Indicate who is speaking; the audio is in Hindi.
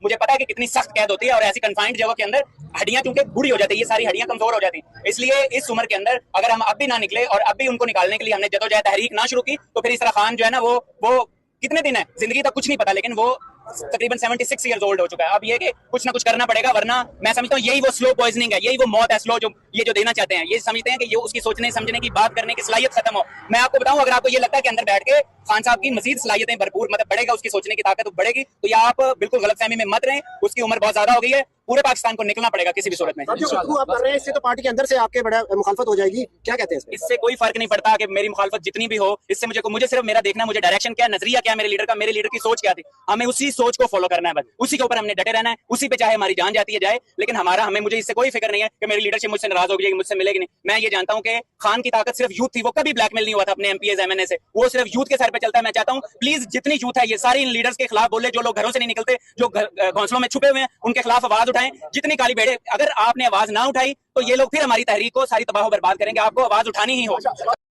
Speaker 1: मुझे पता है कि कितनी सख्त कैद होती है और ऐसी कन्फाइंड जगह के अंदर हड्डियां क्योंकि बूढ़ी हो जाती है, ये सारी हड्डियां कमजोर हो जाती हैं। इसलिए इस उम्र के अंदर अगर हम अब भी ना निकले और अब भी उनको निकालने के लिए हमने जदोजहद तहरीक ना शुरू की तो फिर इस तरह खान जो है ना वो कितने दिन है, जिंदगी तक कुछ नहीं पता, लेकिन वो तकरीबन 76 ईयर्स ओल्ड हो चुका है। अब ये कि कुछ ना कुछ करना पड़ेगा, वरना मैं समझता हूँ यही वो स्लो पॉइजनिंग है, यही वो मौत है स्लो, जो ये जो देना चाहते हैं। ये समझते हैं कि ये उसकी सोचने समझने की बात करने की सलाहियत खत्म हो। मैं आपको बताऊं, अगर आपको ये लगता है कि अंदर बैठ के खान साहब की मजीद सलाहियतें भरपूर मतलब बढ़ेगा, उसकी सोचने की ताकत बढ़ेगी, तो ये आप बिल्कुल गलतफहमी में मत रहें। उसकी उम्र बहुत ज्यादा हो गई है, पूरे पाकिस्तान को निकलना पड़ेगा किसी भी सूरत में।
Speaker 2: आप कर रहे हैं, इससे तो पार्टी के अंदर से आपके बड़ा मुखालफत हो जाएगी, क्या कहते हैं
Speaker 1: इससे कोई फर्क नहीं पड़ता कि मेरी मुखालफत जितनी भी हो, इससे मुझे सिर्फ मेरा देखना, मुझे डायरेक्शन क्या, नजरिया क्या मेरे लीडर का, मेरे लीडर की सोच क्या थी, हमें उसी सोच को फॉलो करना है, बस उसी के ऊपर हमने डटे रहना है, उसी पे चाहे हमारी जान जाती है जाए। लेकिन मुझे इससे कोई फिक्र नहीं है कि मेरी लीडरशिप मुझसे नाराज हो जाएगी, मुझसे मिलेगी नहीं। मैं ये जानता हूँ कि खान की ताकत सिर्फ यूथ थी, वो कभी ब्लैकमेल नहीं हुआ था अपने एमपीएस एमएनए से, वो सिर्फ यूथ के सर पे चलता है। मैं चाहता हूँ प्लीज जितनी यूथ है ये सारी इन लीडर्स के खिलाफ बोले, जो लोग घरों से नहीं निकलते, जो घोंसलों में छुपे हुए हैं, उनके खिलाफ आवाज उठाएं। जितनी काली भेड़े, अगर आपने आवाज ना उठाई तो ये लोग फिर हमारी तहरीक को सारी तबाह बर्बाद करेंगे। आपको आवाज उठानी ही होगी।